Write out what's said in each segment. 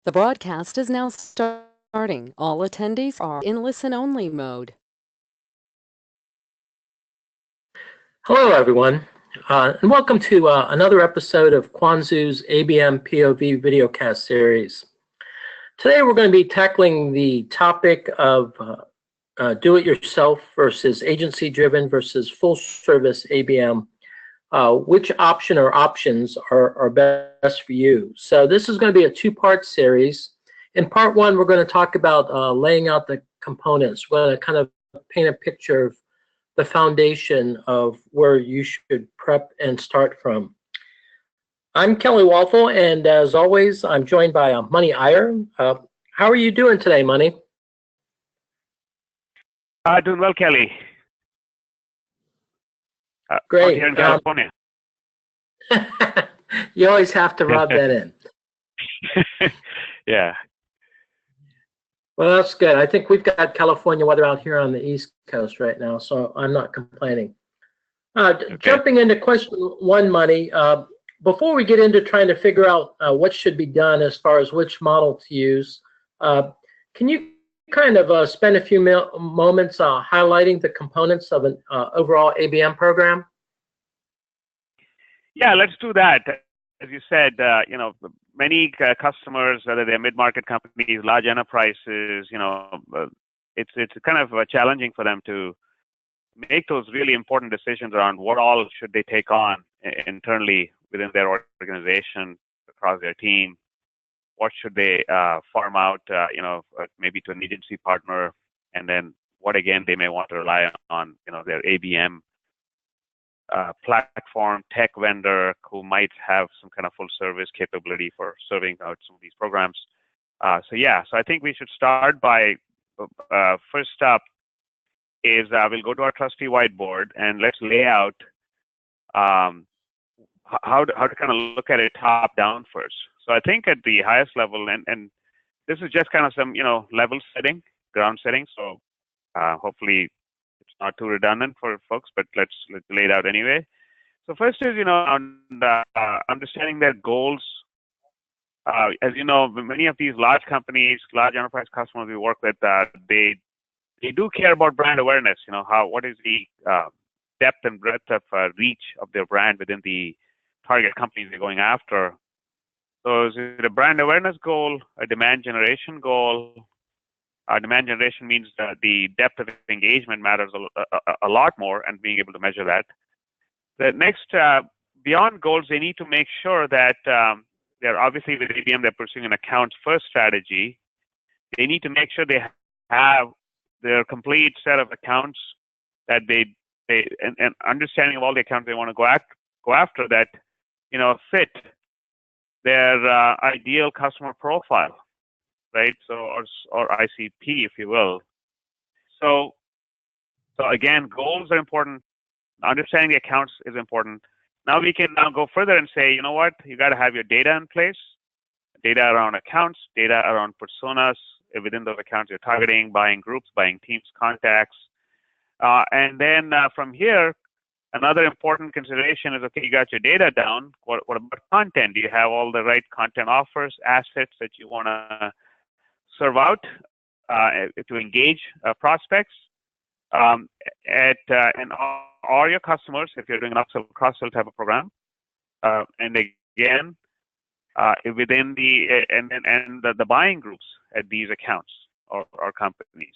The broadcast is now starting. All attendees are in listen-only mode. Hello, everyone, and welcome to another episode of Quanzu's ABM POV videocast series. Today, we're going to be tackling the topic of do-it-yourself versus agency-driven versus full-service ABM. Which option or options are best for you? So this is going to be a two-part series. In part one, we're going to talk about laying out the components. We're going to kind of paint a picture of the foundation of where you should prep and start from. I'm Kelly Walthall, and as always, I'm joined by Money Iyer. How are you doing today, Money? Doing well, Kelly. Great. Here in California. You always have to rub that in. Yeah. Well, that's good. I think we've got California weather out here on the East Coast right now, so I'm not complaining. Okay. Jumping into question one, Money, before we get into trying to figure out what should be done as far as which model to use, can you kind of spend a few moments highlighting the components of an overall ABM program? Yeah, let's do that. As you said, many customers, whether they're mid-market companies, large enterprises, it's kind of challenging for them to make those really important decisions around what all should they take on internally within their organization, across their team. What should they farm out, maybe to an agency partner, and then what again they may want to rely on, their ABM platform tech vendor who might have some kind of full service capability for serving out some of these programs. So I think we should start by first up is we'll go to our trustee whiteboard and let's lay out how to kind of look at it top down first. So I think at the highest level, and this is just kind of some level setting, ground setting. So hopefully it's not too redundant for folks, but let's lay it out anyway. So first is understanding their goals. As you know, many of these large companies, large enterprise customers we work with, they do care about brand awareness. What is the depth and breadth of reach of their brand within the target companies they're going after. So is it a brand awareness goal, a demand generation goal? Demand generation means that the depth of engagement matters a lot more, and being able to measure that. The next, beyond goals, they need to make sure that they're obviously with ABM, they're pursuing an accounts first strategy. They need to make sure they have their complete set of accounts that and understanding of all the accounts they want to go after that, fit their ideal customer profile, right? So, or ICP, if you will. So again, goals are important. Understanding the accounts is important. Now we can go further and say, you know what? You got to have your data in place, data around accounts, data around personas within those accounts you're targeting, buying groups, buying teams, contacts. And then from here, another important consideration is, okay, you got your data down. What about content? Do you have all the right content offers, assets that you want to serve out to engage prospects? And all your customers, if you're doing an upsell, cross-sell type of program, and again, within the buying groups at these accounts or companies.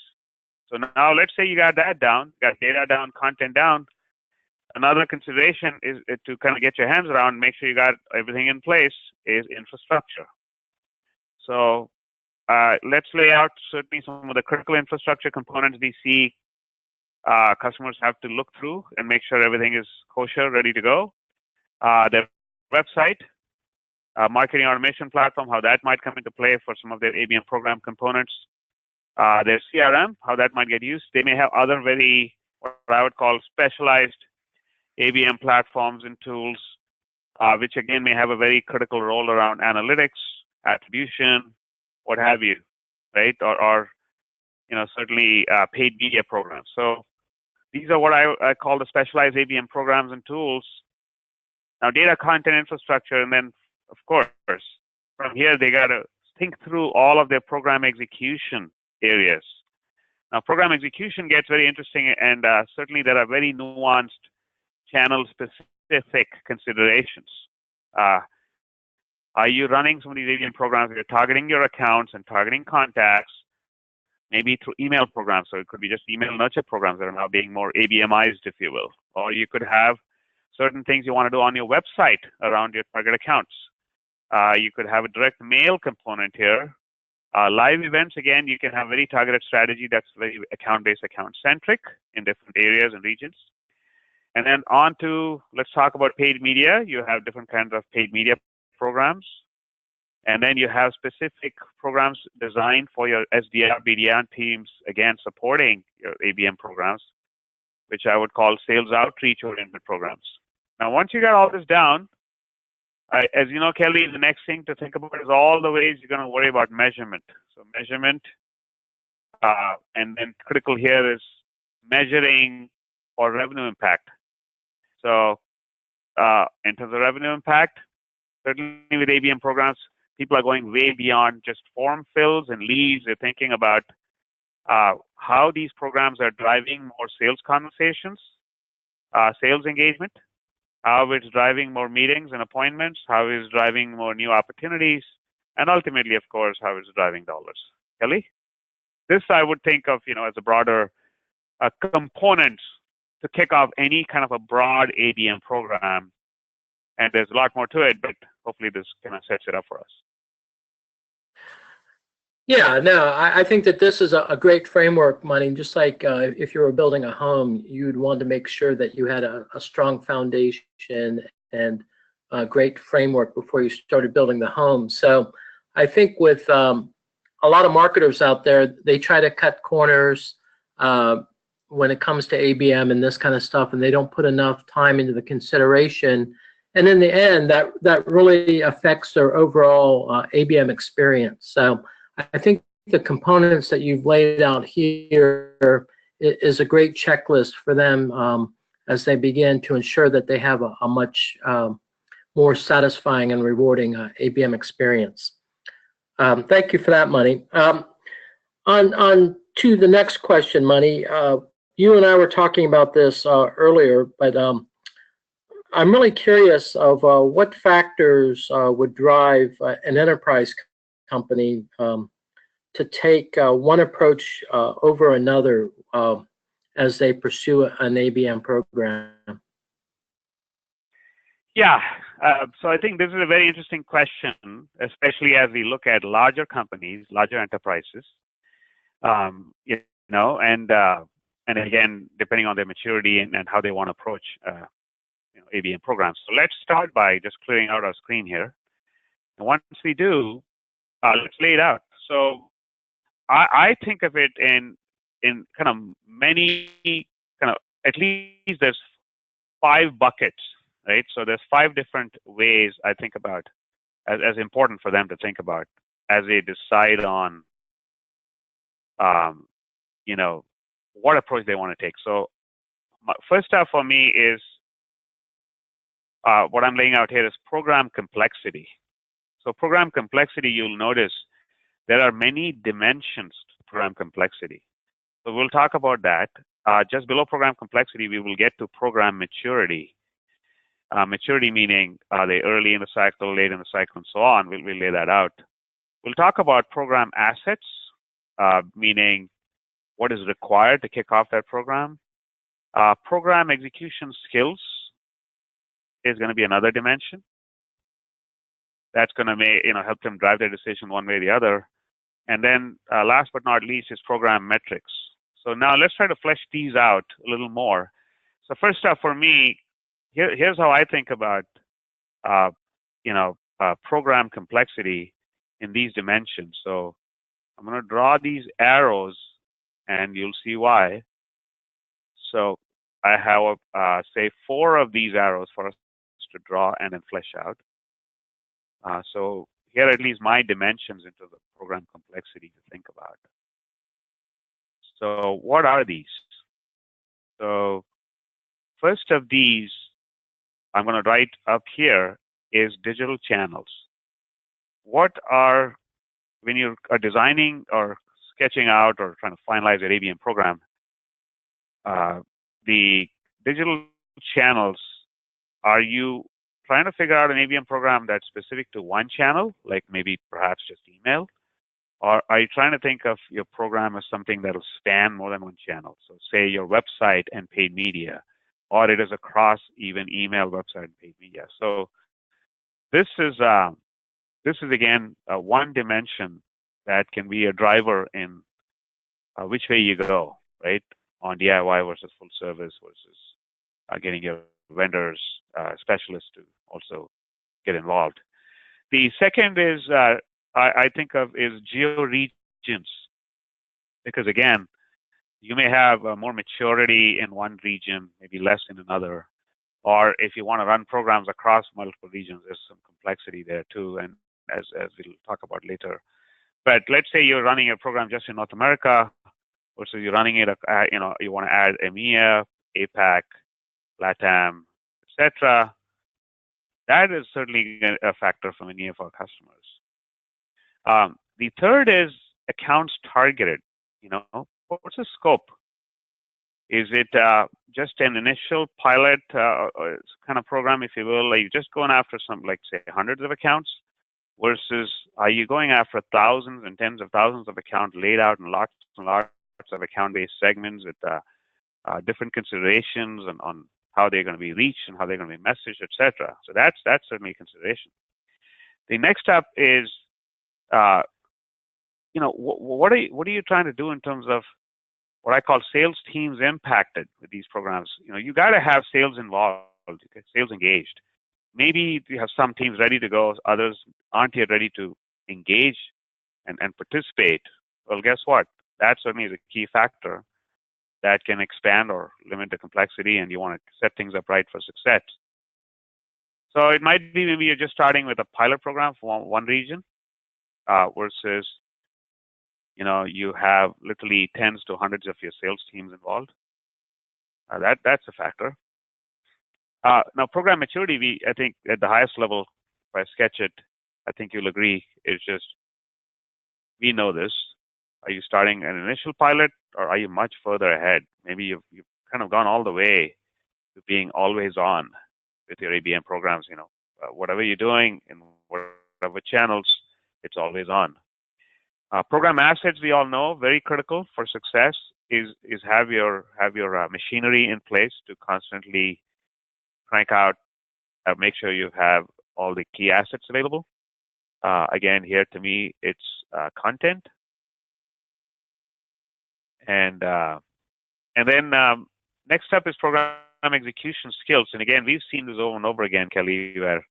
So now let's say you got that down, got data down, content down. Another consideration is to kind of get your hands around, make sure you got everything in place, is infrastructure. So let's lay out certainly some of the critical infrastructure components we see customers have to look through and make sure everything is kosher, ready to go. Their website, marketing automation platform, how that might come into play for some of their ABM program components. Their CRM, how that might get used. They may have other what I would call specialized ABM platforms and tools, which again may have a very critical role around analytics, attribution, what have you, right? Or certainly paid media programs. So these are what I call the specialized ABM programs and tools. Now, data, content, infrastructure, and then, of course, from here they got to think through all of their program execution areas. Now, program execution gets very interesting, and certainly there are very nuanced channel-specific considerations. Are you running some of these ABM programs where you're targeting your accounts and targeting contacts, maybe through email programs? So it could be just email nurture programs that are now being more ABMized, if you will. Or you could have certain things you want to do on your website around your target accounts. You could have a direct mail component here. Live events, again, you can have very targeted strategy that's very account-based, account-centric in different areas and regions. And then on to, let's talk about paid media. You have different kinds of paid media programs. And then you have specific programs designed for your SDR, BDR teams, again, supporting your ABM programs, which I would call sales outreach-oriented programs. Now, once you got all this down, as you know, Kelly, the next thing to think about is all the ways you're going to worry about measurement. So measurement, and then critical here is measuring for revenue impact. So in terms of revenue impact, certainly with ABM programs, people are going way beyond just form fills and leads. They're thinking about how these programs are driving more sales conversations, sales engagement, how it's driving more meetings and appointments, how it's driving more new opportunities, and ultimately, of course, how it's driving dollars. Kelly? This I would think of, as a broader component to kick off any kind of a broad ABM program. And there's a lot more to it, but hopefully this kind of sets it up for us. Yeah, no, I think that this is a great framework, Mani. Just like if you were building a home, you'd want to make sure that you had a strong foundation and a great framework before you started building the home. So I think with a lot of marketers out there, they try to cut corners when it comes to ABM and this kind of stuff, and they don't put enough time into the consideration. And in the end, that really affects their overall ABM experience. So I think the components that you've laid out here is a great checklist for them as they begin to ensure that they have a much more satisfying and rewarding ABM experience. Thank you for that, Mani. On to the next question, Mani. You and I were talking about this earlier, but I'm really curious of what factors would drive an enterprise company to take one approach over another as they pursue an ABM program? Yeah, so I think this is a very interesting question, especially as we look at larger companies, larger enterprises, and again, depending on their maturity and how they want to approach ABM programs. So let's start by just clearing out our screen here. And once we do, let's lay it out. So I think of it in kind of many at least there's 5 buckets, right? So there's 5 different ways I think about as important for them to think about as they decide on what approach they want to take. So first up for me is what I'm laying out here is program complexity. So program complexity, you'll notice there are many dimensions to program complexity. So we'll talk about that. Just below program complexity, we will get to program maturity. Maturity meaning are they early in the cycle, late in the cycle, and so on. We'll lay that out. We'll talk about program assets, meaning what is required to kick off that program. Program execution skills is going to be another dimension. That's going to help them drive their decision one way or the other. And then last but not least is program metrics. So now let's try to flesh these out a little more. So first up for me, here's how I think about program complexity in these dimensions. So I'm going to draw these arrows, and you'll see why. So I have say 4 of these arrows for us to draw and then flesh out. So here are at least my dimensions into the program complexity to think about. So what are these? So first of these, I'm going to write up here is digital channels. What are when you are designing or sketching out or trying to finalize your ABM program, the digital channels, are you trying to figure out an ABM program that's specific to one channel, like maybe perhaps just email? Or are you trying to think of your program as something that will span more than one channel? So say your website and paid media, or it is across even email, website, and paid media. So this is again one dimension that can be a driver in which way you go, right? On DIY versus full service versus getting your vendors, specialists to also get involved. The second is I think of is geo regions, because again, you may have more maturity in one region, maybe less in another. Or if you want to run programs across multiple regions, there's some complexity there too, and as we'll talk about later. But let's say you're running a program just in North America, versus you're running it, you want to add EMEA, APAC, LATAM, etc. That is certainly a factor for many of our customers. The third is accounts targeted. What's the scope? Is it just an initial pilot kind of program, if you will? Are you just going after some, like say, hundreds of accounts, versus are you going after thousands and tens of thousands of accounts laid out in lots and lots of account-based segments with different considerations on how they're going to be reached and how they're going to be messaged, etc. So that's certainly a consideration. The next step is, what are you trying to do in terms of what I call sales teams impacted with these programs? You got to have sales involved, sales engaged. Maybe you have some teams ready to go, others aren't yet ready to engage and participate. Well, guess what? That certainly is a key factor that can expand or limit the complexity, and you want to set things up right for success. So it might be maybe you're just starting with a pilot program for one region versus you have literally tens to hundreds of your sales teams involved. That's a factor. Now, program maturity, I think at the highest level, if I sketch it, I think you'll agree, is just, we know this. Are you starting an initial pilot, or are you much further ahead? Maybe you've kind of gone all the way to being always on with your ABM programs. Whatever you're doing in whatever channels, it's always on. Program assets, we all know, very critical for success is have your machinery in place to constantly crank out, make sure you have all the key assets available. Again, here to me, it's content, and then next up is program execution skills. And again, we've seen this over and over again, Kelly, where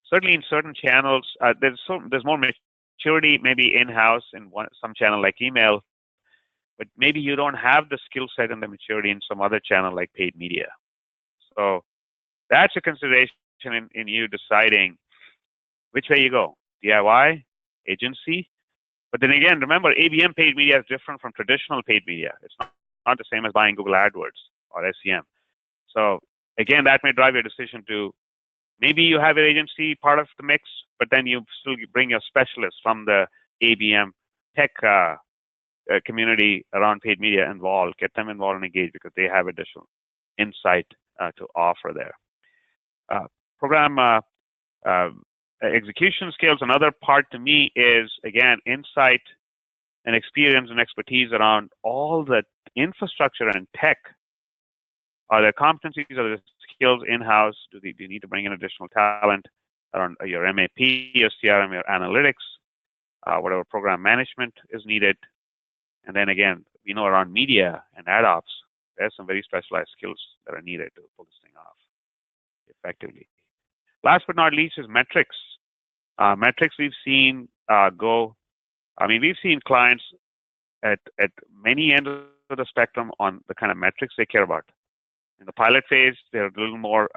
certainly in certain channels there's more maturity maybe in-house in some channel like email, but maybe you don't have the skill set and the maturity in some other channel like paid media. So that's a consideration in you deciding which way you go, DIY, agency. But then again, remember, ABM paid media is different from traditional paid media. It's not the same as buying Google AdWords or SEM. So again, that may drive your decision to maybe you have your agency part of the mix, but then you still bring your specialists from the ABM tech community around paid media involved, get them involved and engaged because they have additional insight to offer there. Program execution skills, another part to me is, again, insight and experience and expertise around all the infrastructure and tech. Are there competencies, are there skills in-house? Do you need to bring in additional talent around your MAP, your CRM, your analytics, whatever program management is needed? And then again, around media and ad ops, there's some very specialized skills that are needed to pull this thing off effectively. Last but not least is metrics. Metrics we've seen we've seen clients at many ends of the spectrum on the kind of metrics they care about. In the pilot phase, they're a little more,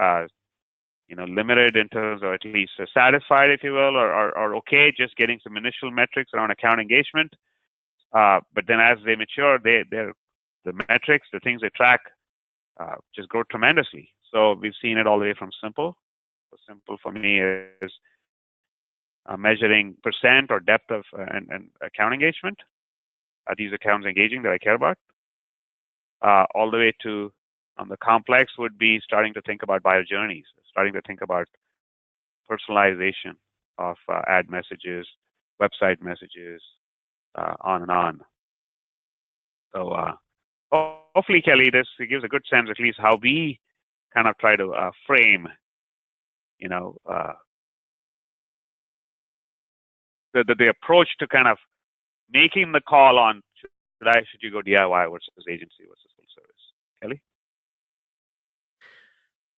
limited in terms of at least satisfied, if you will, or okay, just getting some initial metrics around account engagement. But then as they mature, the metrics, the things they track, just grow tremendously. So we've seen it all the way from simple. So simple for me is measuring percent or depth of and account engagement. Are these accounts engaging that I care about? All the way to, on the complex, would be starting to think about buyer journeys, starting to think about personalization of ad messages, website messages, on and on. So hopefully, Kelly, this gives a good sense at least how we kind of try to frame, the approach to kind of making the call on should you go DIY versus agency versus full service. Kelly?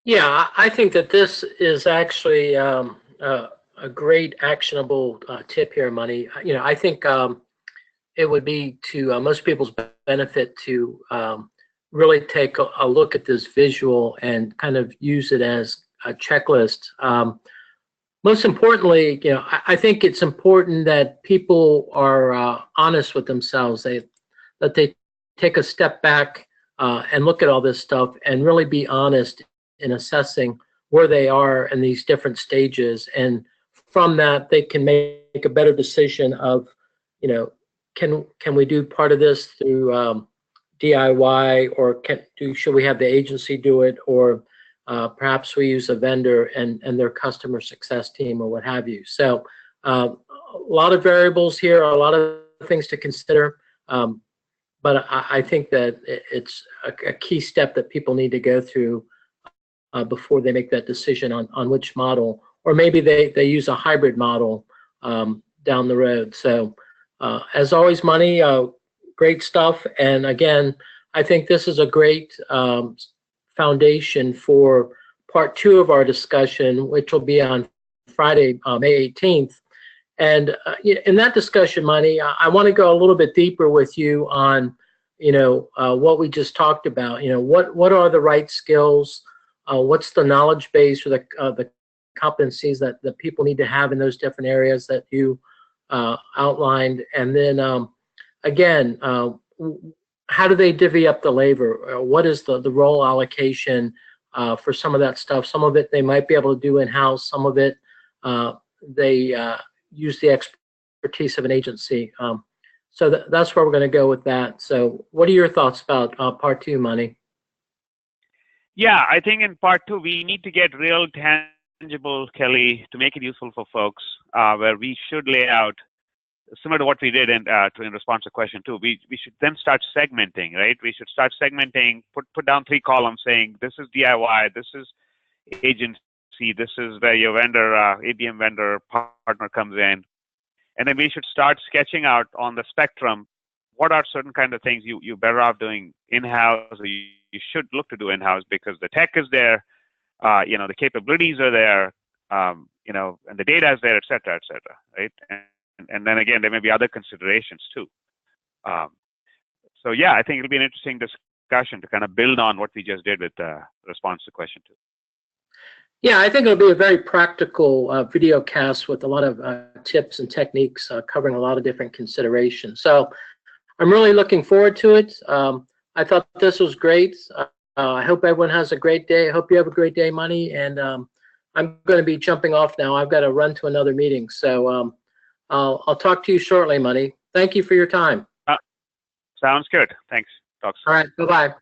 Yeah, I think that this is actually a great actionable tip here, Money. I think it would be to most people's benefit to really take a look at this visual and kind of use it as a checklist. Most importantly, I think it's important that people are honest with themselves. That they take a step back and look at all this stuff and really be honest in assessing where they are in these different stages. And from that, they can make a better decision of, can we do part of this through DIY, or should we have the agency do it, or perhaps we use a vendor and their customer success team or what have you. So a lot of variables here, a lot of things to consider. But I think that it's a key step that people need to go through before they make that decision on which model, or maybe they use a hybrid model down the road. So as always, Money, great stuff. And again, I think this is a great foundation for part 2 of our discussion, which will be on Friday, May 18th. And in that discussion, Money, I want to go a little bit deeper with you on, what we just talked about. What are the right skills? What's the knowledge base or the competencies that people need to have in those different areas that you outlined? And then again, how do they divvy up the labor? What is the role allocation for some of that stuff? Some of it they might be able to do in-house. Some of it they use the expertise of an agency. So that's where we're going to go with that. So what are your thoughts about part 2, Money? Yeah, I think in part 2, we need to get real tangible, Kelly, to make it useful for folks, where we should lay out, similar to what we did in response to question 2, we should then start segmenting, right? We should start segmenting, put down 3 columns saying, this is DIY, this is agency, this is where your vendor, ABM vendor partner comes in. And then we should start sketching out on the spectrum, what are certain kind of things you're better off doing in-house, or you should look to do in-house because the tech is there, the capabilities are there, and the data is there, et cetera, right? And then again, there may be other considerations too. So yeah, I think it'll be an interesting discussion to kind of build on what we just did with the response to question 2. Yeah, I think it'll be a very practical video cast with a lot of tips and techniques covering a lot of different considerations. So I'm really looking forward to it. I thought this was great. I hope everyone has a great day. I hope you have a great day, Money. And I'm going to be jumping off now. I've got to run to another meeting. So I'll talk to you shortly, Money. Thank you for your time. Sounds good. Thanks. Talk soon. All right. Bye-bye.